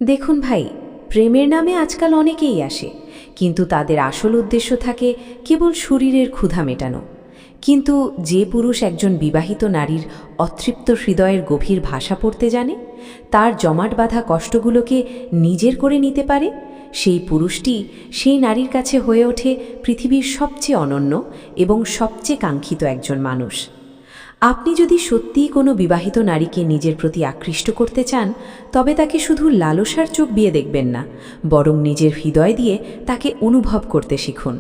দেখুন ভাই, প্রেমের নামে আজকাল অনেকেই আসে, কিন্তু তাদের আসল উদ্দেশ্য থাকে কেবল শরীরের ক্ষুধা মেটানো। কিন্তু যে পুরুষ একজন বিবাহিত নারীর অতৃপ্ত হৃদয়ের গভীর ভাষা পড়তে জানে, তার জমাট বাঁধা কষ্টগুলোকে নিজের করে নিতে পারে, সেই পুরুষটি সেই নারীর কাছে হয়ে ওঠে পৃথিবীর সবচেয়ে অনন্য এবং সবচেয়ে কাঙ্ক্ষিত একজন মানুষ। আপনি যদি সত্যিই কোনো বিবাহিত নারীকে নিজের প্রতি আকৃষ্ট করতে চান, তবে তাকে শুধু লালসার চোখ দিয়ে দেখবেন না, বরং নিজের হৃদয় দিয়ে তাকে অনুভব করতে শিখুন।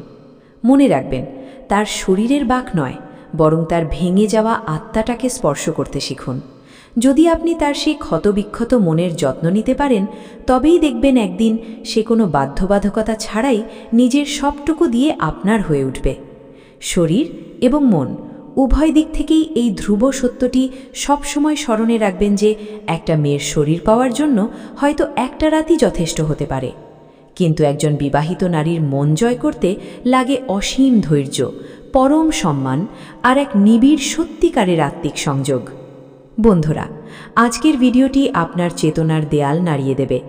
মনে রাখবেন, তার শরীরের বাক নয়, বরং তার ভেঙে যাওয়া আত্মাটাকে স্পর্শ করতে শিখুন। যদি আপনি তার সেই ক্ষতবিক্ষত মনের যত্ন নিতে পারেন, তবেই দেখবেন একদিন সে কোনো বাধ্যবাধকতা ছাড়াই নিজের সবটুকু দিয়ে আপনার হয়ে উঠবে। শরীর এবং মন উভয় দিক থেকেই এই ধ্রুব সত্যটি সবসময় স্মরণে রাখবেন যে একটা মেয়ের শরীর পাওয়ার জন্য হয়তো একটা রাতই যথেষ্ট হতে পারে, কিন্তু একজন বিবাহিত নারীর মন জয় করতে লাগে অসীম ধৈর্য, পরম সম্মান আর এক নিবিড় সত্যিকারের আত্মিক সংযোগ। বন্ধুরা, আজকের ভিডিওটি আপনার চেতনার দেয়াল নাড়িয়ে দেবে।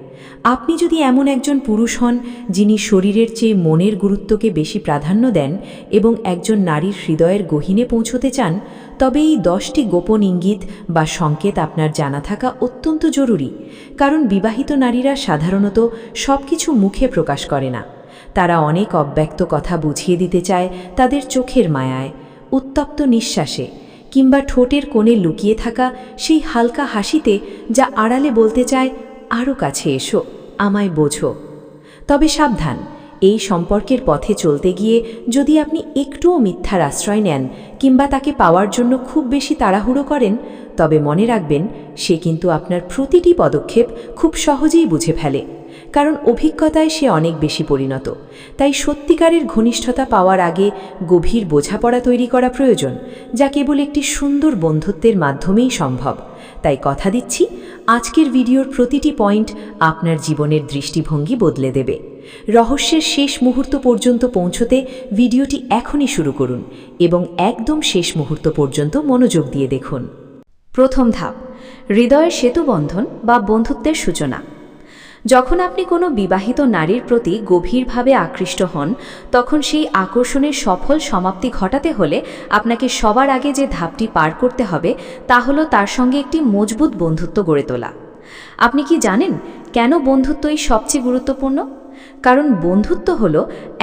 আপনি যদি এমন একজন পুরুষ হন যিনি শরীরের চেয়ে মনের গুরুত্বকে বেশি প্রাধান্য দেন এবং একজন নারীর হৃদয়ের গহীনে পৌঁছতে চান, তবে এই 10টি গোপন ইঙ্গিত বা সংকেত আপনার জানা থাকা অত্যন্ত জরুরি। কারণ বিবাহিত নারীরা সাধারণত সবকিছু মুখে প্রকাশ করে না। তারা অনেক অব্যক্ত কথা বুঝিয়ে দিতে চায় তাদের চোখের মায়ায়, উত্তপ্ত নিঃশ্বাসে, কিংবা ঠোঁটের কোণে লুকিয়ে থাকা সেই হালকা হাসিতে, যা আড়ালে বলতে চায়, আরও কাছে এসো, আমায় বোঝো। তবে সাবধান, এই সম্পর্কের পথে চলতে গিয়ে যদি আপনি একটুও মিথ্যার আশ্রয় নেন কিংবা তাকে পাওয়ার জন্য খুব বেশি তাড়াহুড়ো করেন, তবে মনে রাখবেন সে কিন্তু আপনার প্রতিটি পদক্ষেপ খুব সহজেই বুঝে ফেলে। কারণ অভিজ্ঞতায় সে অনেক বেশি পরিণত। তাই সত্যিকারের ঘনিষ্ঠতা পাওয়ার আগে গভীর বোঝাপড়া তৈরি করা প্রয়োজন, যা কেবল একটি সুন্দর বন্ধুত্বের মাধ্যমেই সম্ভব। তাই কথা দিচ্ছি, আজকের ভিডিওর প্রতিটি পয়েন্ট আপনার জীবনের দৃষ্টিভঙ্গি বদলে দেবে। রহস্যের শেষ মুহূর্ত পর্যন্ত পৌঁছতে ভিডিওটি এখনই শুরু করুন এবং একদম শেষ মুহূর্ত পর্যন্ত মনোযোগ দিয়ে দেখুন। প্রথম ধাপ, হৃদয়ের সেতুবন্ধন বা বন্ধুত্বের সূচনা। যখন আপনি কোনো বিবাহিত নারীর প্রতি গভীরভাবে আকৃষ্ট হন, তখন সেই আকর্ষণের সফল সমাপ্তি ঘটাতে হলে আপনাকে সবার আগে যে ধাপটি পার করতে হবে তা হলো তার সঙ্গে একটি মজবুত বন্ধুত্ব গড়ে তোলা। আপনি কি জানেন কেন বন্ধুত্বই সবচেয়ে গুরুত্বপূর্ণ? কারণ বন্ধুত্ব হলো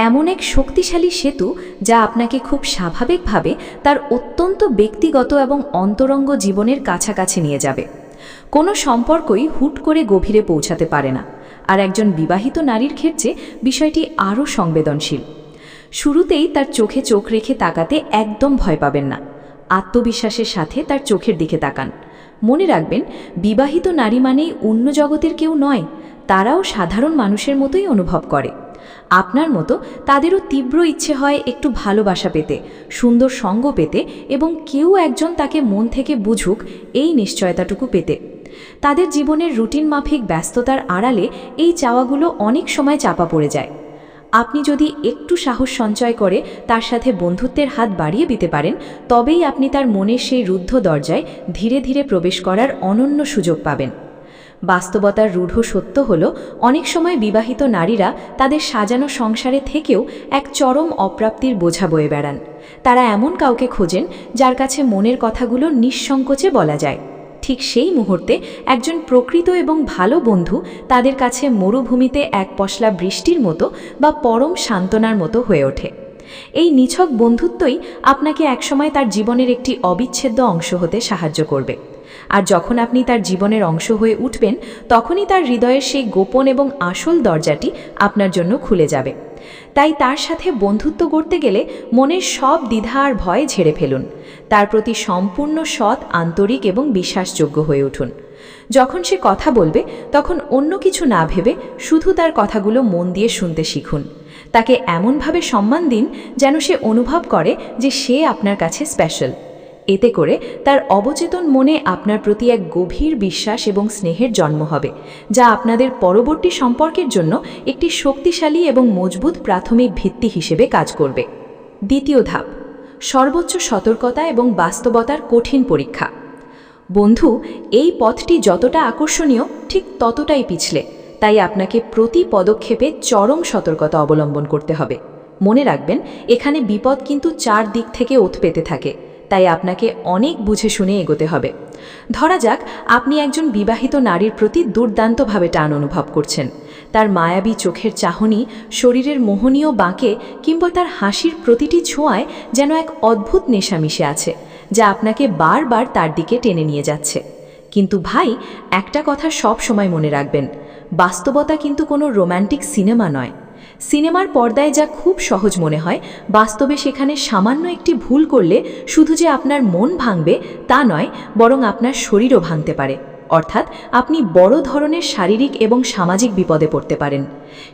এমন এক শক্তিশালী সেতু যা আপনাকে খুব স্বাভাবিকভাবে তার অত্যন্ত ব্যক্তিগত এবং অন্তরঙ্গ জীবনের কাছাকাছি নিয়ে যাবে। কোনো সম্পর্কই হুট করে গভীরে পৌঁছাতে পারে না, আর একজন বিবাহিত নারীর ক্ষেত্রে বিষয়টি আরও সংবেদনশীল। শুরুতেই তার চোখে চোখ রেখে তাকাতে একদম ভয় পাবেন না। আত্মবিশ্বাসের সাথে তার চোখের দিকে তাকান। মনে রাখবেন, বিবাহিত নারী মানেই অন্য জগতের কেউ নয়, তারাও সাধারণ মানুষের মতোই অনুভব করে। আপনার মতো তাদেরও তীব্র ইচ্ছে হয় একটু ভালোবাসা পেতে, সুন্দর সঙ্গ পেতে এবং কেউ একজন তাকে মন থেকে বুঝুক, এই নিশ্চয়তাটুকু পেতে। তাদের জীবনের রুটিন মাফিক ব্যস্ততার আড়ালে এই চাওয়াগুলো অনেক সময় চাপা পড়ে যায়। আপনি যদি একটু সাহস সঞ্চয় করে তার সাথে বন্ধুত্বের হাত বাড়িয়ে দিতে পারেন, তবেই আপনি তার মনের সেই রুদ্ধ দরজায় ধীরে ধীরে প্রবেশ করার অনন্য সুযোগ পাবেন। বাস্তবতার রূঢ় সত্য হল, অনেক সময় বিবাহিত নারীরা তাদের সাজানো সংসারে থেকেও এক চরম অপ্রাপ্তির বোঝা বয়ে বেড়ান। তারা এমন কাউকে খোঁজেন যার কাছে মনের কথাগুলো নিঃসংকোচে বলা যায়। ঠিক সেই মুহূর্তে একজন প্রকৃত এবং ভালো বন্ধু তাদের কাছে মরুভূমিতে এক পশলা বৃষ্টির মতো বা পরম সান্ত্বনার মতো হয়ে ওঠে। এই নিছক বন্ধুত্বই আপনাকে একসময় তার জীবনের একটি অবিচ্ছেদ্য অংশ হতে সাহায্য করবে। আর যখন আপনি তার জীবনের অংশ হয়ে উঠবেন, তখনই তার হৃদয়ের সেই গোপন এবং আসল দরজাটি আপনার জন্য খুলে যাবে। তাই তার সাথে বন্ধুত্ব করতে গেলে মনের সব দ্বিধা আর ভয় ঝেড়ে ফেলুন। তার প্রতি সম্পূর্ণ সৎ, আন্তরিক এবং বিশ্বাসযোগ্য হয়ে উঠুন। যখন সে কথা বলবে, তখন অন্য কিছু না ভেবে শুধু তার কথাগুলো মন দিয়ে শুনতে শিখুন। তাকে এমনভাবে সম্মান দিন যেন সে অনুভব করে যে সে আপনার কাছে স্পেশাল। এতে করে তার অবচেতন মনে আপনার প্রতি এক গভীর বিশ্বাস এবং স্নেহের জন্ম হবে, যা আপনাদের পরবর্তী সম্পর্কের জন্য একটি শক্তিশালী এবং মজবুত প্রাথমিক ভিত্তি হিসেবে কাজ করবে। দ্বিতীয় ধাপ, সর্বোচ্চ সতর্কতা এবং বাস্তবতার কঠিন পরীক্ষা। বন্ধু, এই পথটি যতটা আকর্ষণীয় ঠিক ততটাই পিছলে। তাই আপনাকে প্রতি পদক্ষেপে চরম সতর্কতা অবলম্বন করতে হবে। মনে রাখবেন, এখানে বিপদ কিন্তু 4 দিক থেকে ওত পেতে থাকে, তাই আপনাকে অনেক বুঝে শুনে এগোতে হবে। ধরা যাক আপনি একজন বিবাহিত নারীর প্রতি দুর্দান্তভাবে টান অনুভব করছেন। তার মায়াবী চোখের চাহনি, শরীরের মোহনীয় বাঁকে কিংবা তার হাসির প্রতিটি ছোঁয়ায় যেন এক অদ্ভুত নেশা মিশে আছে, যা আপনাকে বারবার তার দিকে টেনে নিয়ে যাচ্ছে। কিন্তু ভাই, একটা কথা সব সময় মনে রাখবেন, বাস্তবতা কিন্তু কোনো রোম্যান্টিক সিনেমা নয়। সিনেমার পর্দায় যা খুব সহজ মনে হয়, বাস্তবে সেখানে সামান্য একটি ভুল করলে শুধু যে আপনার মন ভাঙবে তা নয়, বরং আপনার শরীরও ভাঙতে পারে। অর্থাৎ আপনি বড় ধরনের শারীরিক এবং সামাজিক বিপদে পড়তে পারেন।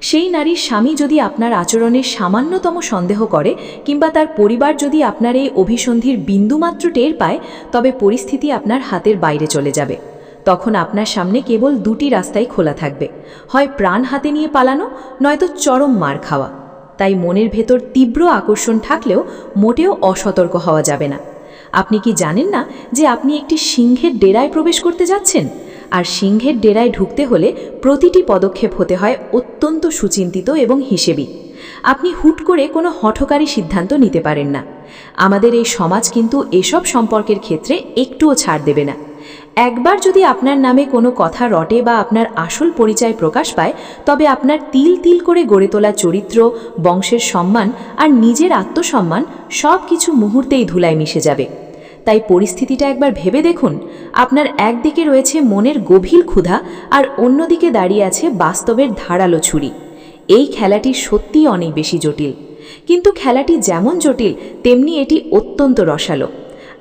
সেই নারীর স্বামী যদি আপনার আচরণে সামান্যতম সন্দেহ করে কিংবা তার পরিবার যদি আপনার এই অভিসন্ধির বিন্দুমাত্র টের পায়, তবে পরিস্থিতি আপনার হাতের বাইরে চলে যাবে। তখন আপনার সামনে কেবল 2টি রাস্তাই খোলা থাকবে, হয় প্রাণ হাতে নিয়ে পালানো, নয়তো চরম মার খাওয়া। তাই মনের ভেতর তীব্র আকর্ষণ থাকলেও মোটেও অসতর্ক হওয়া যাবে না। আপনি কি জানেন না যে আপনি একটি সিংহের ডেরায় প্রবেশ করতে যাচ্ছেন? আর সিংহের ডেরায় ঢুকতে হলে প্রতিটি পদক্ষেপ হতে হয় অত্যন্ত সুচিন্তিত এবং হিসেবি। আপনি হুট করে কোনো হঠকারী সিদ্ধান্ত নিতে পারেন না। আমাদের এই সমাজ কিন্তু এসব সম্পর্কের ক্ষেত্রে একটুও ছাড় দেবে না। একবার যদি আপনার নামে কোনো কথা রটে বা আপনার আসল পরিচয় প্রকাশ পায়, তবে আপনার তিল তিল করে গড়ে তোলা চরিত্র, বংশের সম্মান আর নিজের আত্মসম্মান সব কিছু মুহূর্তেই ধুলায় মিশে যাবে। তাই পরিস্থিতিটা একবার ভেবে দেখুন, আপনার একদিকে রয়েছে মনের গভীর ক্ষুধা আর অন্যদিকে দাঁড়িয়ে আছে বাস্তবের ধারালো ছুরি। এই খেলাটি সত্যিই অনেক বেশি জটিল, কিন্তু খেলাটি যেমন জটিল তেমনি এটি অত্যন্ত রসালো।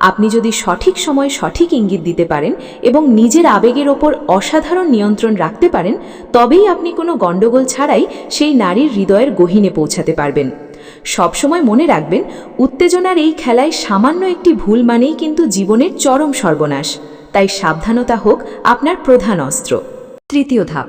আপনি যদি সঠিক সময় সঠিক ইঙ্গিত দিতে পারেন এবং নিজের আবেগের ওপর অসাধারণ নিয়ন্ত্রণ রাখতে পারেন, তবেই আপনি কোনো গণ্ডগোল ছাড়াই সেই নারীর হৃদয়ের গহীনে পৌঁছাতে পারবেন। সবসময় মনে রাখবেন, উত্তেজনার এই খেলায় সামান্য একটি ভুল মানেই কিন্তু জীবনের চরম সর্বনাশ। তাই সাবধানতা হোক আপনার প্রধান অস্ত্র। তৃতীয় ধাপ,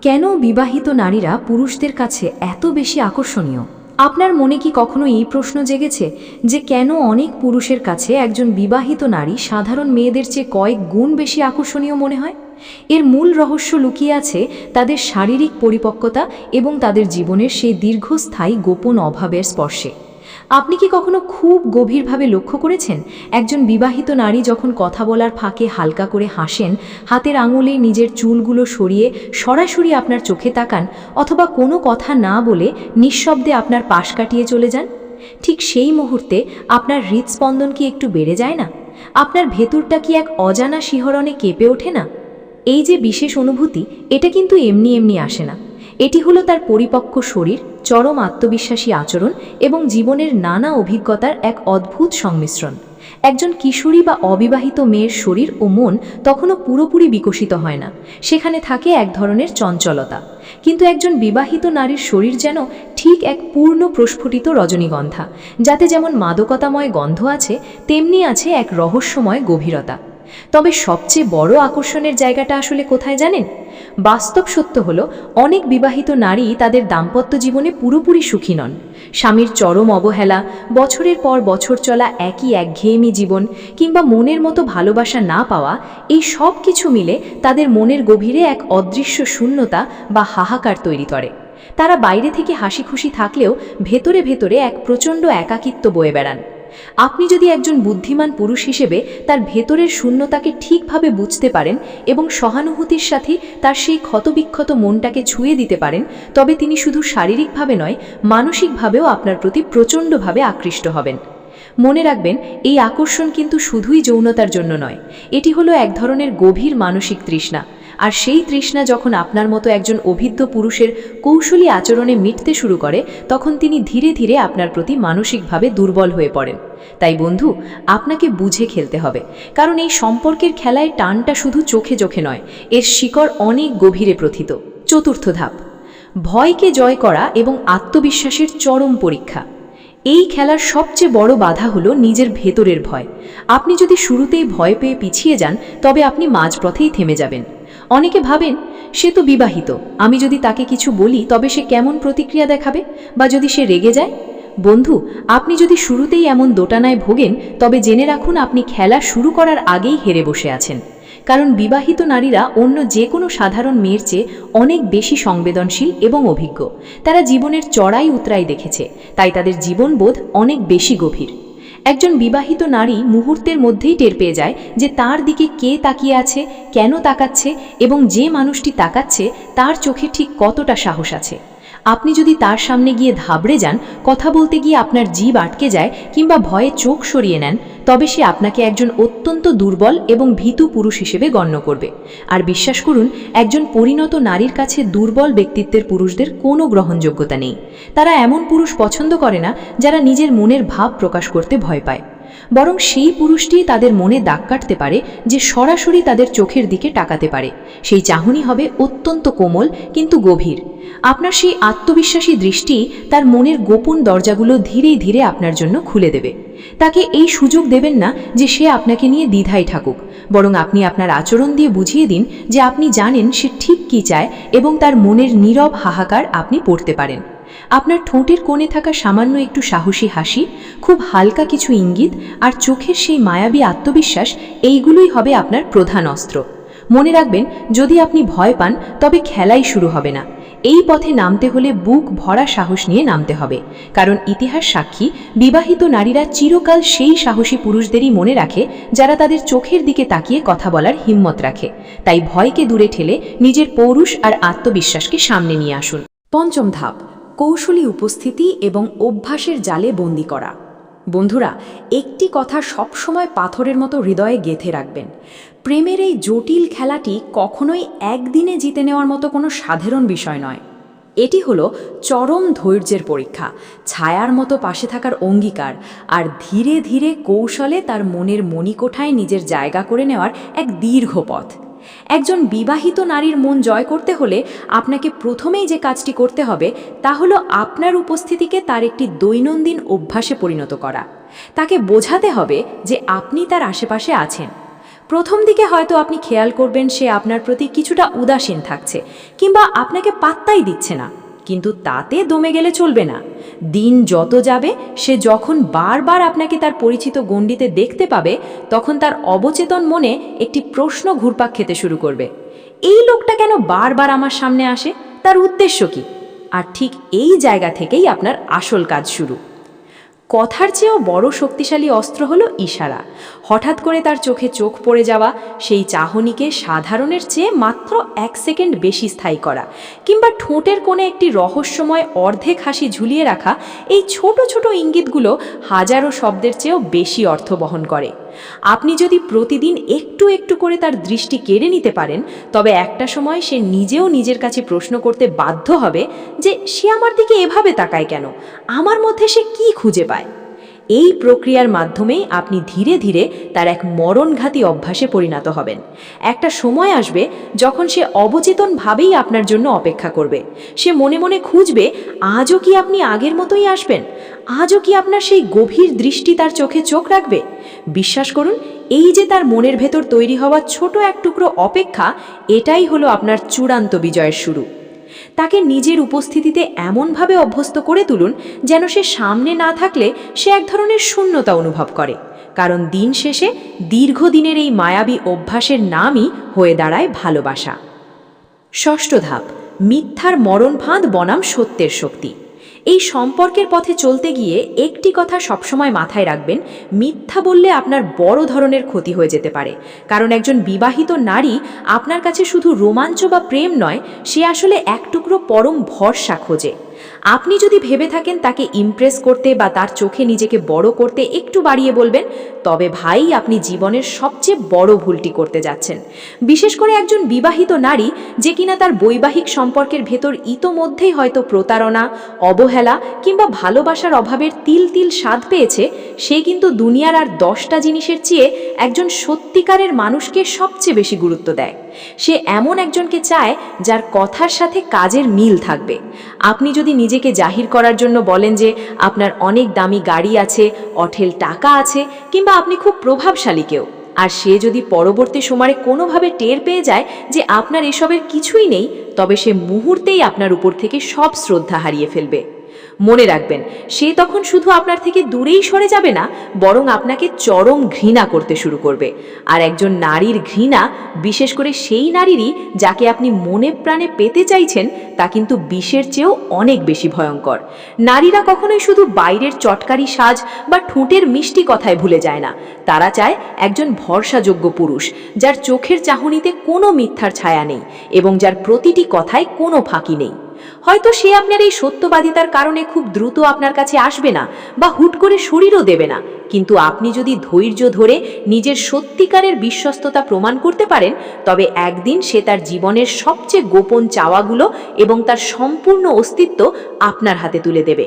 কেন বিবাহিত নারীরা পুরুষদের কাছে এত বেশি আকর্ষণীয়? আপনার মনে কি কখনো এই প্রশ্ন জেগেছে যে কেন অনেক পুরুষের কাছে একজন বিবাহিত নারী সাধারণ মেয়েদের চেয়ে কয়েক গুণ বেশি আকর্ষণীয় মনে হয়? এর মূল রহস্য লুকিয়ে আছে তাদের শারীরিক পরিপক্কতা এবং তাদের জীবনের সেই দীর্ঘস্থায়ী গোপন অভাবের স্পর্শে। আপনি কি কখনো খুব গভীরভাবে লক্ষ্য করেছেন, একজন বিবাহিত নারী যখন কথা বলার ফাঁকে হালকা করে হাসেন, হাতের আঙুলে নিজের চুলগুলো সরিয়ে সরাসরি আপনার চোখে তাকান, অথবা কোনো কথা না বলে নিঃশব্দে আপনার পাশ কাটিয়ে চলে যান? ঠিক সেই মুহূর্তে আপনার হৃদস্পন্দন কি একটু বেড়ে যায় না? আপনার ভেতরটা কি এক অজানা শিহরণে কেঁপে ওঠে না? এই যে বিশেষ অনুভূতি, এটা কিন্তু এমনি এমনি আসে না। এটি হলো তার পরিপক্ক শরীর, চরম আত্মবিশ্বাসী আচরণ এবং জীবনের নানা অভিজ্ঞতার এক অদ্ভুত সংমিশ্রণ। একজন কিশোরী বা অবিবাহিত মেয়ের শরীর ও মন তখনও পুরোপুরি বিকশিত হয় না, সেখানে থাকে এক ধরনের চঞ্চলতা। কিন্তু একজন বিবাহিত নারীর শরীর যেন ঠিক এক পূর্ণ প্রস্ফুটিত রজনীগন্ধা, যাতে যেমন মাদকতাময় গন্ধ আছে, তেমনি আছে এক রহস্যময় গভীরতা। তবে সবচেয়ে বড় আকর্ষণের জায়গাটা আসলে কোথায় জানেন? বাস্তব সত্য হলো, অনেক বিবাহিত নারী তাদের দাম্পত্য জীবনে পুরোপুরি সুখী নন। স্বামীর চরম অবহেলা, বছরের পর বছর চলা একই একঘেয়েমি জীবন কিংবা মনের মতো ভালোবাসা না পাওয়া, এই সব কিছু মিলে তাদের মনের গভীরে এক অদৃশ্য শূন্যতা বা হাহাকার তৈরি করে। তারা বাইরে থেকে হাসি খুশি থাকলেও ভেতরে ভেতরে এক প্রচণ্ড একাকিত্ব বয়ে বেড়ান। আপনি যদি একজন বুদ্ধিমান পুরুষ হিসেবে তার ভেতরের শূন্যতাকে ঠিকভাবে বুঝতে পারেন এবং সহানুভূতির সাথে তার সেই ক্ষতবিক্ষত মনটাকে ছুঁয়ে দিতে পারেন, তবে তিনি শুধু শারীরিকভাবে নয়, মানসিকভাবেও আপনার প্রতি প্রচণ্ডভাবে আকৃষ্ট হবেন। মনে রাখবেন, এই আকর্ষণ কিন্তু শুধুই যৌনতার জন্য নয়, এটি হলো এক ধরনের গভীর মানসিক তৃষ্ণা। আর সেই তৃষ্ণা যখন আপনার মতো একজন অভিজ্ঞ পুরুষের কৌশলী আচরণে মিটতে শুরু করে, তখন তিনি ধীরে ধীরে আপনার প্রতি মানসিকভাবে দুর্বল হয়ে পড়েন। তাই বন্ধু, আপনাকে বুঝে খেলতে হবে, কারণ এই সম্পর্কের খেলায় টানটা শুধু চোখে চোখে নয়, এর শিকড় অনেক গভীরে প্রথিত। চতুর্থ ধাপ, ভয়কে জয় করা এবং আত্মবিশ্বাসের চরম পরীক্ষা। এই খেলার সবচেয়ে বড় বাধা হলো নিজের ভেতরের ভয়। আপনি যদি শুরুতেই ভয় পেয়ে পিছিয়ে যান, তবে আপনি মাঝপথেই থেমে যাবেন। অনেকে ভাবেন, সে তো বিবাহিত, আমি যদি তাকে কিছু বলি তবে সে কেমন প্রতিক্রিয়া দেখাবে, বা যদি সে রেগে যায়। বন্ধু, আপনি যদি শুরুতেই এমন দোটানায় ভোগেন, তবে জেনে রাখুন আপনি খেলা শুরু করার আগেই হেরে বসে আছেন। কারণ বিবাহিত নারীরা অন্য যে কোনো সাধারণ মেয়ের চেয়ে অনেক বেশি সংবেদনশীল এবং অভিজ্ঞ। তারা জীবনের চড়াই উতরাই দেখেছে, তাই তাদের জীবনবোধ অনেক বেশি গভীর। একজন বিবাহিত নারী মুহূর্তের মধ্যেই টের পেয়ে যায় যে তার দিকে কে তাকিয়ে আছে, কেন তাকাচ্ছে এবং যে মানুষটি তাকাচ্ছে তার চোখে ঠিক কতটা সাহস আছে। আপনি যদি তার সামনে গিয়ে ধাবড়ে যান, কথা বলতে গিয়ে আপনার জিভ আটকে যায় কিংবা ভয়ে চোখ সরিয়ে নেন, তবে সে আপনাকে একজন অত্যন্ত দুর্বল এবং ভীতু পুরুষ হিসেবে গণ্য করবে। আর বিশ্বাস করুন, একজন পরিণত নারীর কাছে দুর্বল ব্যক্তিত্বের পুরুষদের কোনো গ্রহণযোগ্যতা নেই। তারা এমন পুরুষ পছন্দ করে না যারা নিজের মনের ভাব প্রকাশ করতে ভয় পায়, বরং সেই পুরুষটি তাদের মনে দাগ কাটতে পারে যে সরাসরি তাদের চোখের দিকে তাকাতে পারে। সেই চাহনি হবে অত্যন্ত কোমল কিন্তু গভীর। আপনার সেই আত্মবিশ্বাসী দৃষ্টি তার মনের গোপন দরজাগুলো ধীরে ধীরে আপনার জন্য খুলে দেবে। তাকে এই সুযোগ দেবেন না যে সে আপনাকে নিয়ে দ্বিধায় থাকুক, বরং আপনি আপনার আচরণ দিয়ে বুঝিয়ে দিন যে আপনি জানেন সে ঠিক কী চায় এবং তার মনের নীরব হাহাকার আপনি পড়তে পারেন। আপনার ঠোঁটের কোণে থাকা সামান্য একটু সাহসী হাসি, খুব হালকা কিছু ইঙ্গিত আর চোখের সেই মায়াবী আত্মবিশ্বাস, এইগুলোই হবে আপনার প্রধান অস্ত্র। মনে রাখবেন, যদি আপনি ভয় পান তবে খেলাই শুরু হবে না। এই পথে নামতে হলে বুক ভরা সাহস নিয়ে নামতে হবে, কারণ ইতিহাস সাক্ষী বিবাহিত নারীরা চিরকাল সেই সাহসী পুরুষদেরই মনে রাখে যারা তাদের চোখের দিকে তাকিয়ে কথা বলার হিম্মত রাখে। তাই ভয়কে দূরে ঠেলে নিজের পৌরুষ আর আত্মবিশ্বাসকে সামনে নিয়ে আসুন। পঞ্চম ধাপ, কৌশলী উপস্থিতি এবং অভ্যাসের জালে বন্দি করা। বন্ধুরা, একটি কথা সবসময় পাথরের মতো হৃদয়ে গেঁথে রাখবেন। প্রেমের এই জটিল খেলাটি কখনোই একদিনে জিতে নেওয়ার মতো কোনো সাধারণ বিষয় নয়। এটি হলো চরম ধৈর্যের পরীক্ষা, ছায়ার মতো পাশে থাকার অঙ্গীকার আর ধীরে ধীরে কৌশলে তার মনের মণিকোঠায় নিজের জায়গা করে নেওয়ার এক দীর্ঘ পথ। একজন বিবাহিত নারীর মন জয় করতে হলে আপনাকে প্রথমেই যে কাজটি করতে হবে তা হলো আপনার উপস্থিতিকে তার একটি দৈনন্দিন অভ্যাসে পরিণত করা। তাকে বোঝাতে হবে যে আপনি তার আশেপাশে আছেন। প্রথম দিকে হয়তো আপনি খেয়াল করবেন সে আপনার প্রতি কিছুটা উদাসীন থাকছে কিংবা আপনাকে পাত্তাই দিচ্ছে না, কিন্তু তাতে দমে গেলে চলবে না। দিন যত যাবে, সে যখন বারবার আপনাকে তার পরিচিত গণ্ডিতে দেখতে পাবে, তখন তার অবচেতন মনে একটি প্রশ্ন ঘুরপাক খেতে শুরু করবে, এই লোকটা কেন বারবার আমার সামনে আসে, তার উদ্দেশ্য কি? আর ঠিক এই জায়গা থেকেই আপনার আসল কাজ শুরু। কথার চেয়েও বড় শক্তিশালী অস্ত্র হলো ইশারা। হঠাৎ করে তার চোখে চোখ পড়ে যাওয়া, সেই চাহনিকে সাধারণের চেয়ে মাত্র 1 সেকেন্ড বেশি স্থায়ী করা, কিংবা ঠোঁটের কোণে একটি রহস্যময় অর্ধেক হাসি ঝুলিয়ে রাখা, এই ছোট ছোট ইঙ্গিতগুলো হাজারো শব্দের চেয়েও বেশি অর্থ বহন করে। আপনি যদি প্রতিদিন একটু একটু করে তার দৃষ্টি কেড়ে নিতে পারেন, তবে একটা সময় সে নিজেও নিজের কাছে প্রশ্ন করতে বাধ্য হবে যে সে আমার দিকে এভাবে তাকায় কেন, আমার মধ্যে সে কি খুঁজে পায়। এই প্রক্রিয়ার মাধ্যমেই আপনি ধীরে ধীরে তার এক মরণঘাতী অভ্যাসে পরিণত হবেন। একটা সময় আসবে যখন সে অবচেতনভাবেই আপনার জন্য অপেক্ষা করবে। সে মনে মনে খুঁজবে, আজও কি আপনি আগের মতোই আসবেন, আজও কি আপনার সেই গভীর দৃষ্টি তার চোখে চোখ রাখবে। বিশ্বাস করুন, এই যে তার মনের ভেতর তৈরি হওয়া ছোট এক টুকরো অপেক্ষা, এটাই হলো আপনার চূড়ান্ত বিজয়ের শুরু। তাকে নিজের উপস্থিতিতে এমনভাবে অভ্যস্ত করে তুলুন যেন সে সামনে না থাকলে সে এক ধরনের শূন্যতা অনুভব করে, কারণ দিন শেষে দীর্ঘদিনের এই মায়াবী অভ্যাসের নামই হয়ে দাঁড়ায় ভালোবাসা। ষষ্ঠ ধাপ, মিথ্যার মরণ ফাঁদ বনাম সত্যের শক্তি। এই সম্পর্কের পথে চলতে গিয়ে একটি কথা সবসময় মাথায় রাখবেন, মিথ্যা বললে আপনার বড় ধরনের ক্ষতি হয়ে যেতে পারে। কারণ একজন বিবাহিত নারী আপনার কাছে শুধু রোমাঞ্চ বা প্রেম নয়, সে আসলে এক টুকরো পরম ভরসা খোঁজে। আপনি যদি ভেবে থাকেন তাকে ইমপ্রেস করতে বা তার চোখে নিজেকে বড় করতে একটু বাড়িয়ে বলবেন, তবে ভাই, আপনি জীবনের সবচেয়ে বড় ভুলটি করতে যাচ্ছেন। বিশেষ করে একজন বিবাহিত নারী যে কিনা তার বৈবাহিক সম্পর্কের ভেতর ইতোমধ্যেই হয়তো প্রতারণা, অবহেলা কিংবা ভালোবাসার অভাবের তিল তিল স্বাদ পেয়েছে, সে কিন্তু দুনিয়ার আর 10টা জিনিসের চেয়ে একজন সত্যিকারের মানুষকে সবচেয়ে বেশি গুরুত্ব দেয়। সে এমন একজনকে চায় যার কথার সাথে কাজের মিল থাকবে। আপনি যদি নিজেকে জাহির করার জন্য বলেন যে আপনার অনেক দামি গাড়ি আছে, অঢেল টাকা আছে, কিংবা আপনি খুব প্রভাবশালী কেউ, আর সে যদি পরবর্তী সময়ে কোনোভাবে টের পেয়ে যায় যে আপনার এসবের কিছুই নেই, তবে সে মুহূর্তেই আপনার উপর থেকে সব শ্রদ্ধা হারিয়ে ফেলবে। মনে রাখবেন, সে তখন শুধু আপনার থেকে দূরেই সরে যাবে না, বরং আপনাকে চরম ঘৃণা করতে শুরু করবে। আর একজন নারীর ঘৃণা, বিশেষ করে সেই নারীরই যাকে আপনি মনে প্রাণে পেতে চাইছেন, তা কিন্তু বিষের চেয়েও অনেক বেশি ভয়ঙ্কর। নারীরা কখনোই শুধু বাইরের চটকারি সাজ বা ঠোঁটের মিষ্টি কথায় ভুলে যায় না। তারা চায় একজন ভরসাযোগ্য পুরুষ, যার চোখের চাহনিতে কোনো মিথ্যার ছায়া নেই এবং যার প্রতিটি কথায় কোনো ফাঁকি নেই। হয়তো সে আপনার এই সত্যবাদিতার কারণে খুব দ্রুত আপনার কাছে আসবে না বা হুট করে শরীরও দেবে না, কিন্তু আপনি যদি ধৈর্য ধরে নিজের সত্যিকারের বিশ্বস্ততা প্রমাণ করতে পারেন, তবে একদিন সে তার জীবনের সবচেয়ে গোপন চাওয়াগুলো এবং তার সম্পূর্ণ অস্তিত্ব আপনার হাতে তুলে দেবে।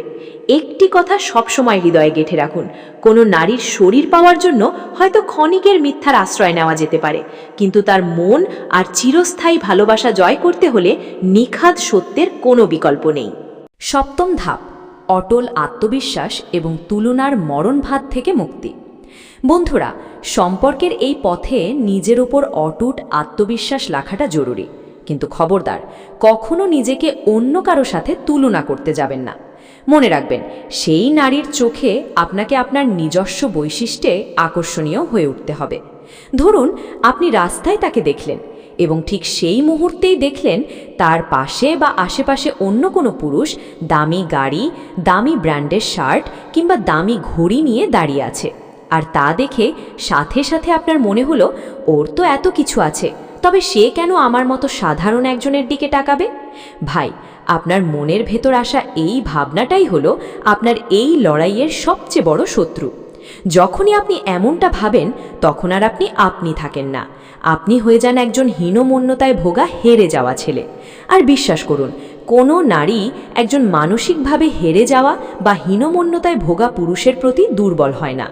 একটি কথা সবসময় হৃদয়ে গেঁথে রাখুন, কোনো নারীর শরীর পাওয়ার জন্য হয়তো ক্ষণিকের মিথ্যার আশ্রয় নেওয়া যেতে পারে, কিন্তু তার মন আর চিরস্থায়ী ভালোবাসা জয় করতে হলে নিখাদ সত্যের কোনো বিকল্প নেই। সপ্তম ধাপ, অটল আত্মবিশ্বাস এবং তুলনার মরণভাত থেকে মুক্তি। বন্ধুরা, সম্পর্কের এই পথে নিজের ওপর অটুট আত্মবিশ্বাস রাখাটা জরুরি, কিন্তু খবরদার, কখনো নিজেকে অন্য কারো সাথে তুলনা করতে যাবেন না। মনে রাখবেন, সেই নারীর চোখে আপনাকে আপনার নিজস্ব বৈশিষ্ট্যে আকর্ষণীয় হয়ে উঠতে হবে। ধরুন, আপনি রাস্তায় তাকে দেখলেন এবং ঠিক সেই মুহূর্তেই দেখলেন তার পাশে বা আশেপাশে অন্য কোনো পুরুষ দামি গাড়ি, দামি ব্র্যান্ডের শার্ট কিংবা দামি ঘড়ি নিয়ে দাঁড়িয়ে আছে। আর তা দেখে সাথে সাথে আপনার মনে হলো, ওর তো এত কিছু আছে, তবে সে কেন আমার মতো সাধারণ একজনের দিকে তাকাবে? ভাই, আপনার মনের ভেতর আসা এই ভাবনাটাই হলো আপনার এই লড়াইয়ের সবচেয়ে বড় শত্রু। যখনই আপনি এমনটা ভাবেন, তখন আর আপনি থাকেন না, আপনি হয়ে যান একজন হীনমন্যতায় ভোগা হেরে যাওয়া ছেলে। আর বিশ্বাস করুন, কোনো নারী একজন মানসিকভাবে হেরে যাওয়া বা হীনমন্যতায় ভোগা পুরুষের প্রতি দুর্বল হয় না।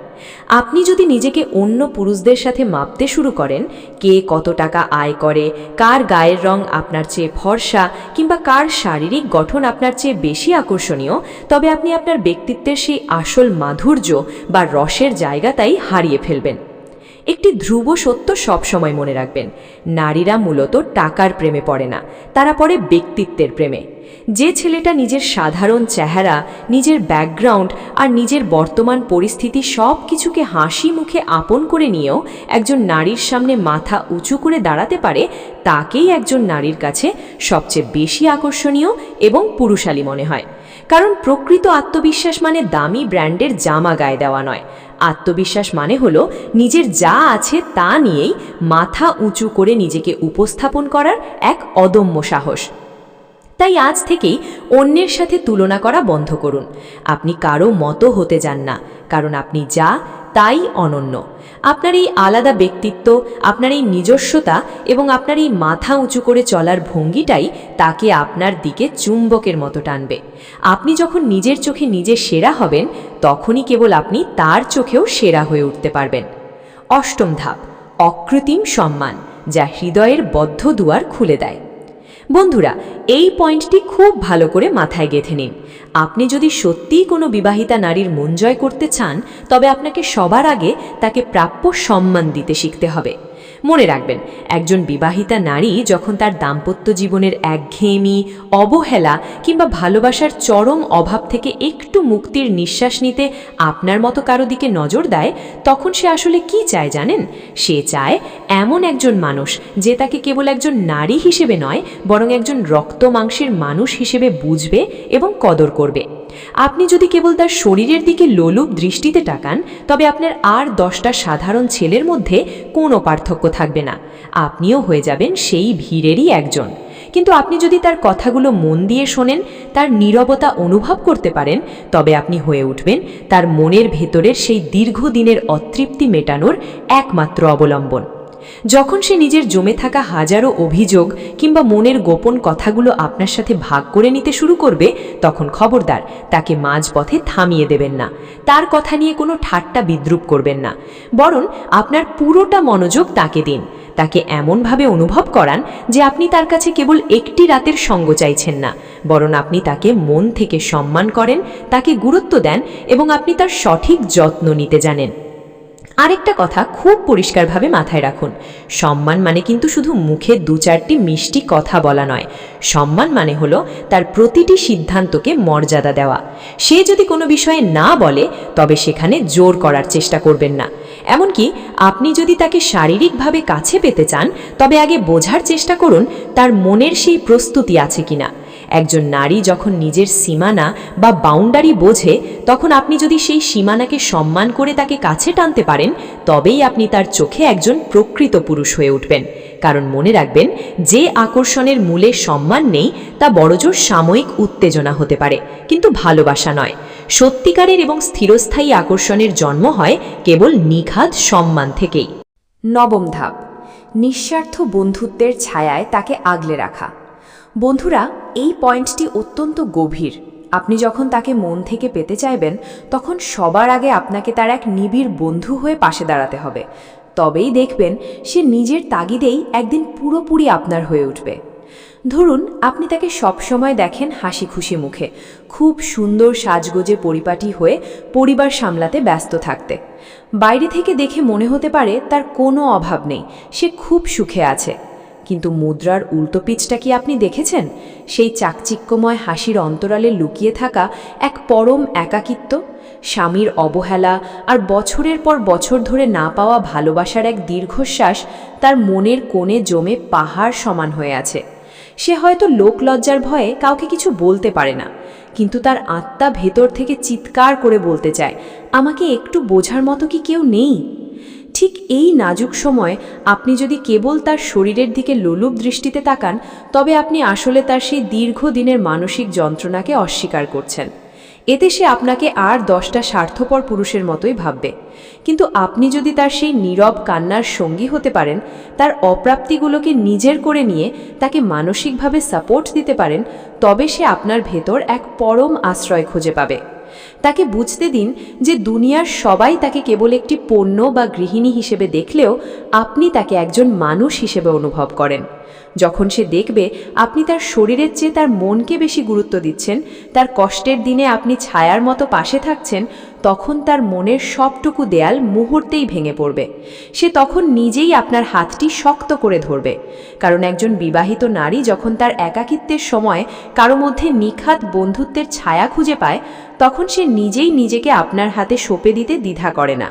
আপনি যদি নিজেকে অন্য পুরুষদের সাথে মাপতে শুরু করেন, কে কত টাকা আয় করে, কার গায়ের রং আপনার চেয়ে ফর্সা কিংবা কার শারীরিক গঠন আপনার চেয়ে বেশি আকর্ষণীয়, তবে আপনি আপনার ব্যক্তিত্বের সেই আসল মাধুর্য বা রসের জায়গাটাই হারিয়ে ফেলবেন। একটি ধ্রুব সত্য সবসময় মনে রাখবেন, নারীরা মূলত টাকার প্রেমে পড়ে না, তারা পড়ে ব্যক্তিত্বের প্রেমে। যে ছেলেটা নিজের সাধারণ চেহারা, নিজের ব্যাকগ্রাউন্ড আর নিজের বর্তমান পরিস্থিতি সব কিছুকে হাসি মুখে আপন করে নিয়েও একজন নারীর সামনে মাথা উঁচু করে দাঁড়াতে পারে, তাকেই একজন নারীর কাছে সবচেয়ে বেশি আকর্ষণীয় এবং পুরুষালী মনে হয়। কারণ প্রকৃত আত্মবিশ্বাস মানে দামি ব্র্যান্ডের জামা গায়ে দেওয়া নয়। আত্মবিশ্বাস মানে হলো নিজের যা আছে তা নিয়েই মাথা উঁচু করে নিজেকে উপস্থাপন করার এক অদম্য সাহস। তাই আজ থেকেই অন্যের সাথে তুলনা করা বন্ধ করুন। আপনি কারো মতো হতে যান না, কারণ আপনি যা তাই অনন্য। আপনার এই আলাদা ব্যক্তিত্ব, আপনার এই নিজস্বতা এবং আপনার এই মাথা উঁচু করে চলার ভঙ্গিটাই তাকে আপনার দিকে চুম্বকের মতো টানবে। আপনি যখন নিজের চোখে নিজে সেরা হবেন, তখনই কেবল আপনি তার চোখেও সেরা হয়ে উঠতে পারবেন। অষ্টম ধাপ, অকৃত্রিম সম্মান, যা হৃদয়ের বদ্ধ দুয়ার খুলে দেয়। বন্ধুরা, এই পয়েন্টটি খুব ভালো করে মাথায় গেঁথে নিন। আপনি যদি সত্যিই কোনো বিবাহিতা নারীর মন জয় করতে চান, তবে আপনাকে সবার আগে তাকে প্রাপ্য সম্মান দিতে শিখতে হবে। মনে রাখবেন, একজন বিবাহিতা নারী যখন তার দাম্পত্য জীবনের একঘেয়েমি, অবহেলা কিংবা ভালোবাসার চরম অভাব থেকে একটু মুক্তির নিঃশ্বাস নিতে আপনার মতো কারো দিকে নজর দেয়, তখন সে আসলে কি চায় জানেন? সে চায় এমন একজন মানুষ যে তাকে কেবল একজন নারী হিসেবে নয়, বরং একজন রক্ত মাংসের মানুষ হিসেবে বুঝবে এবং কদর করবে। আপনি যদি কেবল তার শরীরের দিকে লোলুপ দৃষ্টিতে তাকান, তবে আপনার আর 10টা সাধারণ ছেলের মধ্যে কোনো পার্থক্য থাকবে না। আপনিও হয়ে যাবেন সেই ভিড়েরই একজন। কিন্তু আপনি যদি তার কথাগুলো মন দিয়ে শোনেন, তার নীরবতা অনুভব করতে পারেন, তবে আপনি হয়ে উঠবেন তার মনের ভেতরের সেই দীর্ঘদিনের অতৃপ্তি মেটানোর একমাত্র অবলম্বন। যখন সে নিজের জমে থাকা হাজারো অভিযোগ কিংবা মনের গোপন কথাগুলো আপনার সাথে ভাগ করে নিতে শুরু করবে, তখন খবরদার, তাকে মাঝপথে থামিয়ে দেবেন না। তার কথা নিয়ে কোনো ঠাট্টা বিদ্রূপ করবেন না, বরং আপনার পুরোটা মনোযোগ তাকে দিন। তাকে এমনভাবে অনুভব করান যে আপনি তার কাছে কেবল একটি রাতের সঙ্গ চাইছেন না, বরং আপনি তাকে মন থেকে সম্মান করেন, তাকে গুরুত্ব দেন এবং আপনি তার সঠিক যত্ন নিতে জানেন। আরেকটা কথা খুব পরিষ্কারভাবে মাথায় রাখুন, সম্মান মানে কিন্তু শুধু মুখে 2-4টি মিষ্টি কথা বলা নয়। সম্মান মানে হলো তার প্রতিটি সিদ্ধান্তকে মর্যাদা দেওয়া। সে যদি কোনো বিষয়ে না বলে তবে সেখানে জোর করার চেষ্টা করবেন না। এমনকি আপনি যদি তাকে শারীরিকভাবে কাছে পেতে চান তবে আগে বোঝার চেষ্টা করুন তার মনের সেই প্রস্তুতি আছে কিনা। একজন নারী যখন নিজের সীমানা বা বাউন্ডারি বোঝে তখন আপনি যদি সেই সীমানাকে সম্মান করে তাকে কাছে টানতে পারেন তবেই আপনি তার চোখে একজন প্রকৃত পুরুষ হয়ে উঠবেন। কারণ মনে রাখবেন, যে আকর্ষণের মূলে সম্মান নেই তা বড়জোর সাময়িক উত্তেজনা হতে পারে, কিন্তু ভালোবাসা নয়। সত্যিকারের এবং স্থিরস্থায়ী আকর্ষণের জন্ম হয় কেবল নিখাদ সম্মান থেকেই। 9ম ধাপ, নিঃস্বার্থ বন্ধুত্বের ছায়ায় তাকে আগলে রাখা। বন্ধুরা, এই পয়েন্টটি অত্যন্ত গভীর। আপনি যখন তাকে মন থেকে পেতে চাইবেন তখন সবার আগে আপনাকে তার এক নিবিড় বন্ধু হয়ে পাশে দাঁড়াতে হবে। তবেই দেখবেন সে নিজের তাগিদেই একদিন পুরোপুরি আপনার হয়ে উঠবে। ধরুন আপনি তাকে সবসময় দেখেন হাসি খুশি মুখে, খুব সুন্দর সাজগোজে পরিপাটি হয়ে পরিবার সামলাতে ব্যস্ত থাকতে। বাইরে থেকে দেখে মনে হতে পারে তার কোনো অভাব নেই, সে খুব সুখে আছে। কিন্তু মুদ্রার উল্টো পিচটা কি আপনি দেখেছেন? সেই চাকচিক্যময় হাসির অন্তরালে লুকিয়ে থাকা এক পরম একাকিত্ব, স্বামীর অবহেলা আর বছরের পর বছর ধরে না পাওয়া ভালোবাসার এক দীর্ঘশ্বাস তার মনের কোণে জমে পাহাড় সমান হয়ে আছে। সে হয়তো লোকলজ্জার ভয়ে কাউকে কিছু বলতে পারে না, কিন্তু তার আত্মা ভেতর থেকে চিৎকার করে বলতে চায়, আমাকে একটু বোঝার মতো কি কেউ নেই? ঠিক এই নাজুক সময় আপনি যদি কেবল তার শরীরের দিকে লোলুপ দৃষ্টিতে তাকান তবে আপনি আসলে তার সেই দীর্ঘদিনের মানসিক যন্ত্রণাকে অস্বীকার করছেন। এতে সে আপনাকে আর 10টা স্বার্থপর পুরুষের মতোই ভাববে। কিন্তু আপনি যদি তার সেই নীরব কান্নার সঙ্গী হতে পারেন, তার অপ্রাপ্তিগুলোকে নিজের করে নিয়ে তাকে মানসিকভাবে সাপোর্ট দিতে পারেন, তবে সে আপনার ভেতর এক পরম আশ্রয় খুঁজে পাবে। তাকে বুঝতে দিন যে দুনিয়ার সবাই তাকে কেবল একটি পণ্য বা গৃহিণী হিসেবে দেখলেও আপনি তাকে একজন মানুষ হিসেবে অনুভব করেন। যখন সে দেখবে আপনি তার শরীরের চেয়ে তার মনকে বেশি গুরুত্ব দিচ্ছেন, তার কষ্টের দিনে আপনি ছায়ার মতো পাশে থাকছেন, তখন তার মনের সবটুকু দেয়াল মুহূর্তেই ভেঙে পড়বে। সে তখন নিজেই আপনার হাতটি শক্ত করে ধরবে। কারণ একজন বিবাহিত নারী যখন তার একাকিত্বের সময় কারো মধ্যে নিখাদ বন্ধুত্বের ছায়া খুঁজে পায় তখন সে নিজেই নিজেকে আপনার হাতে সঁপে দিতে দ্বিধা করে না।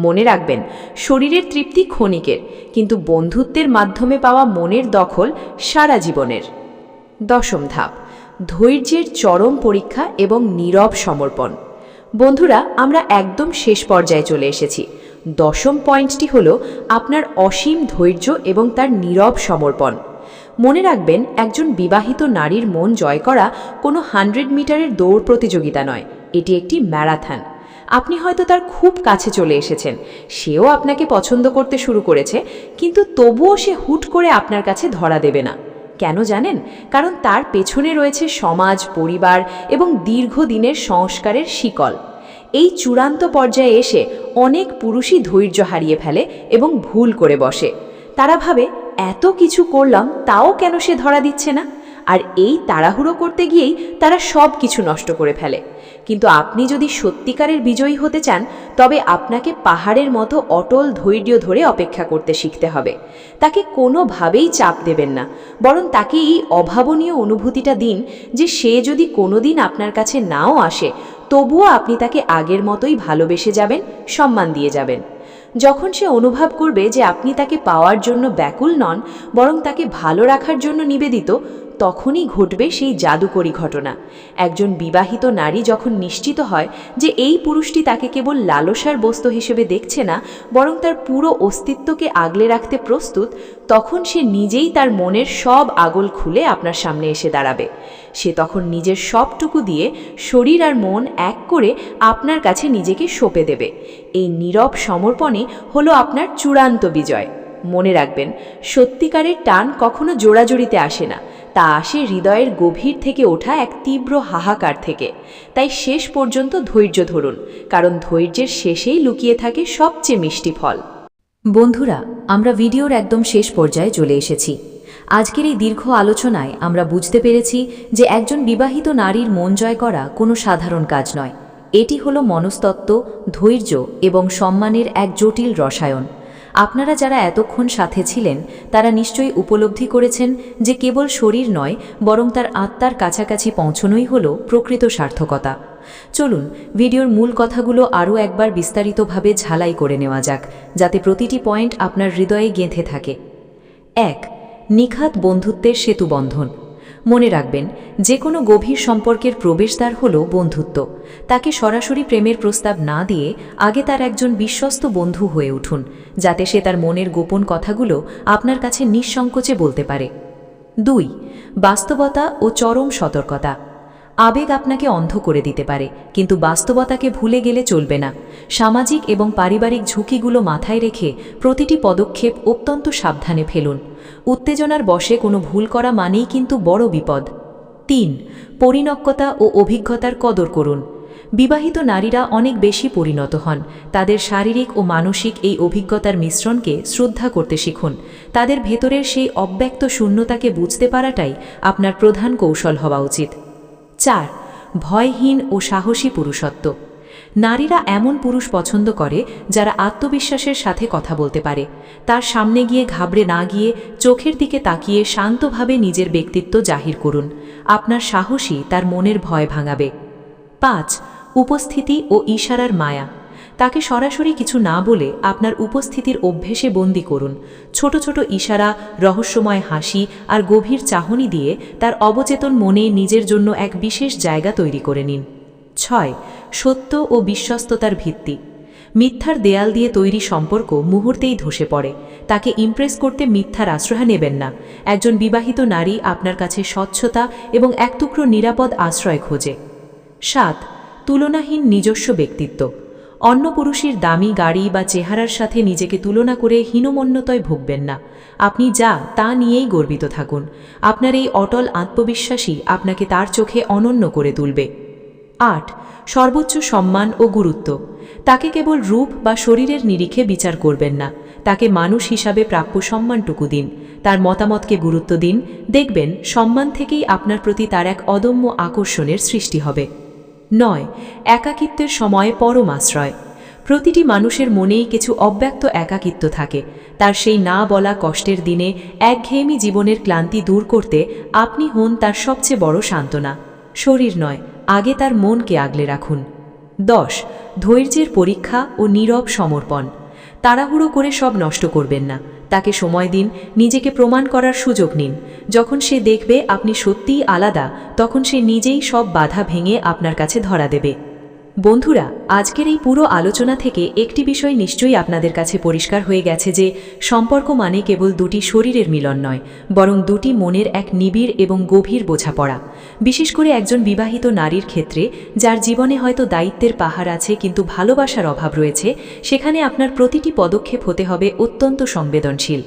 মনে রাখবেন, শরীরের তৃপ্তি ক্ষণিকের, কিন্তু বন্ধুত্বের মাধ্যমে পাওয়া মনের দখল সারা জীবনের। 10ম ধাপ, ধৈর্যের চরম পরীক্ষা এবং নীরব সমর্পণ। বন্ধুরা, আমরা একদম শেষ পর্যায়ে চলে এসেছি। 10ম পয়েন্টটি হলো আপনার অসীম ধৈর্য এবং তার নীরব সমর্পণ। মনে রাখবেন, একজন বিবাহিত নারীর মন জয় করা কোনো 100 মিটারের দৌড় প্রতিযোগিতা নয়, এটি একটি ম্যারাথন। আপনি হয়তো তার খুব কাছে চলে এসেছেন, সেও আপনাকে পছন্দ করতে শুরু করেছে, কিন্তু তবুও সে হুট করে আপনার কাছে ধরা দেবে না। কেন জানেন? কারণ তার পেছনে রয়েছে সমাজ, পরিবার এবং দীর্ঘদিনের সংস্কারের শিকল। এই চূড়ান্ত পর্যায়ে এসে অনেক পুরুষই ধৈর্য হারিয়ে ফেলে এবং ভুল করে বসে। তারা ভাবে, এত কিছু করলাম তাও কেন সে ধরা দিচ্ছে না? আর এই তাড়াহুড়ো করতে গিয়েই তারা সব কিছু নষ্ট করে ফেলে। কিন্তু আপনি যদি সত্যিকারের বিজয়ী হতে চান তবে আপনাকে পাহাড়ের মতো অটল ধৈর্য ধরে অপেক্ষা করতে শিখতে হবে। তাকে কোনোভাবেই চাপ দেবেন না, বরং তাকে এই অভাবনীয় অনুভূতিটা দিন যে সে যদি কোনোদিন আপনার কাছে নাও আসে তবুও আপনি তাকে আগের মতোই ভালোবেসে যাবেন, সম্মান দিয়ে যাবেন। যখন সে অনুভব করবে যে আপনি তাকে পাওয়ার জন্য ব্যাকুল নন, বরং তাকে ভালো রাখার জন্য নিবেদিত, তখনই ঘটবে সেই জাদুকরী ঘটনা। একজন বিবাহিত নারী যখন নিশ্চিত হয় যে এই পুরুষটি তাকে কেবল লালসার বস্তু হিসেবে দেখছে না, বরং তার পুরো অস্তিত্বকে আগলে রাখতে প্রস্তুত, তখন সে নিজেই তার মনের সব আগল খুলে আপনার সামনে এসে দাঁড়াবে। সে তখন নিজের সবটুকু দিয়ে শরীর আর মন এক করে আপনার কাছে নিজেকে সঁপে দেবে। এই নীরব সমর্পণই হলো আপনার চূড়ান্ত বিজয়। মনে রাখবেন, সত্যিকারের টান কখনো জোড়াজড়িতে আসে না, তা আসে হৃদয়ের গভীর থেকে ওঠা এক তীব্র হাহাকার থেকে। তাই শেষ পর্যন্ত ধৈর্য ধরুন, কারণ ধৈর্যের শেষেই লুকিয়ে থাকে সবচেয়ে মিষ্টি ফল। বন্ধুরা, আমরা ভিডিওর একদম শেষ পর্যায়ে চলে এসেছি। আজকের এই দীর্ঘ আলোচনায় আমরা বুঝতে পেরেছি যে একজন বিবাহিত নারীর মন জয় করা কোনো সাধারণ কাজ নয়। এটি হলো মনস্তত্ত্ব, ধৈর্য এবং সম্মানের এক জটিল রসায়ন। আপনারা যারা এতক্ষণ সাথে ছিলেন তারা নিশ্চয়ই উপলব্ধি করেছেন যে কেবল শরীর নয়, বরং তার আত্মার কাছাকাছি পৌঁছনোই হলো প্রকৃত সার্থকতা। চলুন ভিডিওর মূল কথাগুলো আরও একবার বিস্তারিতভাবে ঝালাই করে নেওয়া যাক, যাতে প্রতিটি পয়েন্ট আপনার হৃদয়ে গেঁথে থাকে। 1. নিখাত বন্ধুত্বের সেতুবন্ধন। মনে রাখবেন, যে কোনো গভীর সম্পর্কের প্রবেশদ্বার হল বন্ধুত্ব। তাকে সরাসরি প্রেমের প্রস্তাব না দিয়ে আগে তার একজন বিশ্বস্ত বন্ধু হয়ে উঠুন, যাতে সে তার মনের গোপন কথাগুলো আপনার কাছে নিঃসংকোচে বলতে পারে। 2. বাস্তবতা ও চরম সতর্কতা। আবেগ আপনাকে অন্ধ করে দিতে পারে, কিন্তু বাস্তবতাকে ভুলে গেলে চলবে না। সামাজিক এবং পারিবারিক ঝুঁকিগুলো মাথায় রেখে প্রতিটি পদক্ষেপ অত্যন্ত সাবধানে ফেলুন। উত্তেজনার বশে কোনো ভুল করা মানেই কিন্তু বড় বিপদ। 3. পরিণক্কতা ও অভিজ্ঞতার কদর করুন। বিবাহিত নারীরা অনেক বেশি পরিণত হন। তাদের শারীরিক ও মানসিক এই অভিজ্ঞতার মিশ্রণকে শ্রদ্ধা করতে শিখুন। তাদের ভেতরের সেই অব্যক্ত শূন্যতাকে বুঝতে পারাটাই আপনার প্রধান কৌশল হওয়া উচিত। 4. ভয়হীন ও সাহসী পুরুষত্ব। নারীরা এমন পুরুষ পছন্দ করে যারা আত্মবিশ্বাসের সাথে কথা বলতে পারে। তার সামনে গিয়ে ঘাবড়ে না গিয়ে চোখের দিকে তাকিয়ে শান্তভাবে নিজের ব্যক্তিত্ব জাহির করুন। আপনার সাহসী তার মনের ভয় ভাঙাবে। 5. উপস্থিতি ও ইশারার মায়া। তাকে সরাসরি কিছু না বলে আপনার উপস্থিতির অভ্যেসে বন্দী করুন। ছোট ছোট ইশারা, রহস্যময় হাসি আর গভীর চাহনি দিয়ে তার অবচেতন মনে নিজের জন্য এক বিশেষ জায়গা তৈরি করে নিন। 6. সত্য ও বিশ্বস্ততার ভিত্তি। মিথ্যার দেয়াল দিয়ে তৈরি সম্পর্ক মুহূর্তেই ধসে পড়ে। তাকে ইমপ্রেস করতে মিথ্যার আশ্রয় নেবেন না। একজন বিবাহিত নারী আপনার কাছে স্বচ্ছতা এবং এক টুকরো নিরাপদ আশ্রয় খোঁজে। 7. তুলনাহীন নিজস্ব ব্যক্তিত্ব। অন্য পুরুষের দামি গাড়ি বা চেহারার সাথে নিজেকে তুলনা করে হীনমন্যতায় ভুগবেন না। আপনি যা তা নিয়েই গর্বিত থাকুন। আপনার এই অটল আত্মবিশ্বাসই আপনাকে তার চোখে অনন্য করে তুলবে। 8. সর্বোচ্চ সম্মান ও গুরুত্ব। তাকে কেবল রূপ বা শরীরের নিরিখে বিচার করবেন না, তাকে মানুষ হিসাবে প্রাপ্য সম্মানটুকু দিন। তার মতামতকে গুরুত্ব দিন। দেখবেন সম্মান থেকেই আপনার প্রতি তার এক অদম্য আকর্ষণের সৃষ্টি হবে। 9. একাকিত্বের সময়ে পরম আশ্রয়। প্রতিটি মানুষের মনেই কিছু অব্যক্ত একাকিত্ব থাকে। তার সেই না বলা কষ্টের দিনে একঘেয়েমি জীবনের ক্লান্তি দূর করতে আপনি হন তার সবচেয়ে বড় সান্ত্বনা। শরীর নয়, আগে তার মনকে আগলে রাখুন। 10. ধৈর্যের পরীক্ষা ও নীরব সমর্পণ। তাড়াহুড়ো করে সব নষ্ট করবেন না। তাকে সময় দিন, নিজেকে প্রমাণ করার সুযোগ নিন। যখন সে দেখবে আপনি সত্যিই আলাদা, তখন সে নিজেই সব বাধা ভেঙে আপনার কাছে ধরা দেবে। বন্ধুরা, আজকের এই পুরো আলোচনা থেকে একটি বিষয় নিশ্চয়ই আপনাদের কাছে পরিষ্কার হয়ে গেছে যে সম্পর্ক মানে কেবল দুটি শরীরের মিলন নয়, বরং দুটি মনের এক নিবিড় এবং গভীর বোঝাপড়া। বিশেষ করে একজন বিবাহিত নারীর ক্ষেত্রে, যার জীবনে হয়তো দায়িত্বের পাহাড় আছে কিন্তু ভালোবাসার অভাব রয়েছে, সেখানে আপনার প্রতিটি পদক্ষেপ হতে হবে অত্যন্ত সংবেদনশীল।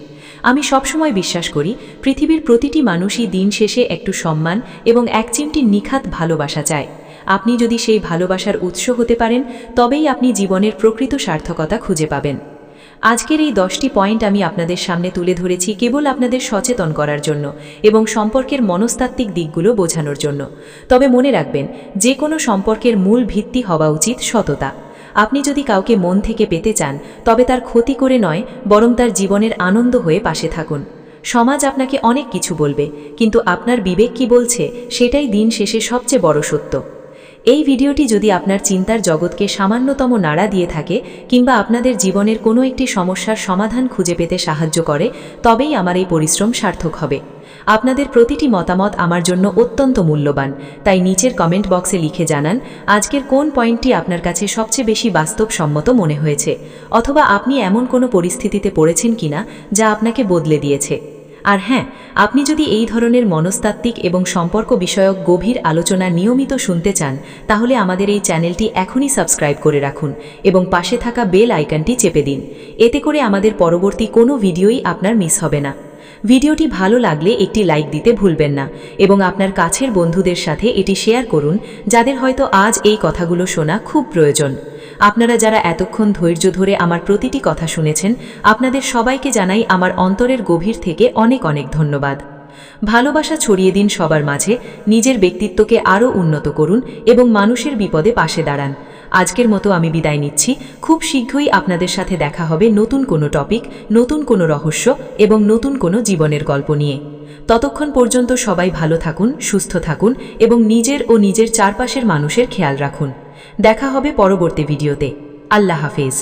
আমি সবসময় বিশ্বাস করি, পৃথিবীর প্রতিটি মানুষই দিন শেষে একটু সম্মান এবং এক চিমটি নিখাত ভালোবাসা চায়। আপনি যদি সেই ভালোবাসার উৎস হতে পারেন, তবেই আপনি জীবনের প্রকৃত সার্থকতা খুঁজে পাবেন। আজকের এই 10টি পয়েন্ট আমি আপনাদের সামনে তুলে ধরেছি কেবল আপনাদের সচেতন করার জন্য এবং সম্পর্কের মনস্তাত্ত্বিক দিকগুলো বোঝানোর জন্য। তবে মনে রাখবেন, যে কোনো সম্পর্কের মূল ভিত্তি হওয়া উচিত সততা। আপনি যদি কাউকে মন থেকে পেতে চান, তবে তার ক্ষতি করে নয়, বরং তার জীবনের আনন্দ হয়ে পাশে থাকুন। সমাজ আপনাকে অনেক কিছু বলবে, কিন্তু আপনার বিবেক কি বলছে সেটাই দিন শেষে সবচেয়ে বড় সত্য। এই ভিডিওটি যদি আপনার চিন্তার জগৎকে সামান্যতম নাড়া দিয়ে থাকে কিংবা আপনাদের জীবনের কোনো একটি সমস্যার সমাধান খুঁজে পেতে সাহায্য করে, তবেই আমার এই পরিশ্রম সার্থক হবে। আপনাদের প্রতিটি মতামত আমার জন্য অত্যন্ত মূল্যবান, তাই নিচের কমেন্ট বক্সে লিখে জানান আজকের কোন পয়েন্টটি আপনার কাছে সবচেয়ে বেশি বাস্তবসম্মত মনে হয়েছে, অথবা আপনি এমন কোনো পরিস্থিতিতে পড়েছেন কিনা যা আপনাকে বদলে দিয়েছে। আর হ্যাঁ, আপনি যদি এই ধরনের মনস্তাত্ত্বিক এবং সম্পর্ক বিষয়ক গভীর আলোচনা নিয়মিত শুনতে চান, তাহলে আমাদের এই চ্যানেলটি এখনই সাবস্ক্রাইব করে রাখুন এবং পাশে থাকা বেল আইকনটি চেপে দিন। এতে করে আমাদের পরবর্তী কোনো ভিডিওই আপনার মিস হবে না। ভিডিওটি ভালো লাগলে একটি লাইক দিতে ভুলবেন না এবং আপনার কাছের বন্ধুদের সাথে এটি শেয়ার করুন, যাদের হয়তো আজ এই কথাগুলো শোনা খুব প্রয়োজন। আপনারা যারা এতক্ষণ ধৈর্য ধরে আমার প্রতিটি কথা শুনেছেন, আপনাদের সবাইকে জানাই আমার অন্তরের গভীর থেকে অনেক অনেক ধন্যবাদ। ভালোবাসা ছড়িয়ে দিন সবার মাঝে, নিজের ব্যক্তিত্বকে আরও উন্নত করুন এবং মানুষের বিপদে পাশে দাঁড়ান। আজকের মতো আমি বিদায় নিচ্ছি। খুব শীঘ্রই আপনাদের সাথে দেখা হবে নতুন কোনো টপিক, নতুন কোনো রহস্য এবং নতুন কোনো জীবনের গল্প নিয়ে। ততক্ষণ পর্যন্ত সবাই ভালো থাকুন, সুস্থ থাকুন এবং নিজের ও নিজের চারপাশের মানুষের খেয়াল রাখুন। দেখা হবে পরবর্তী ভিডিওতে। আল্লাহ হাফেজ।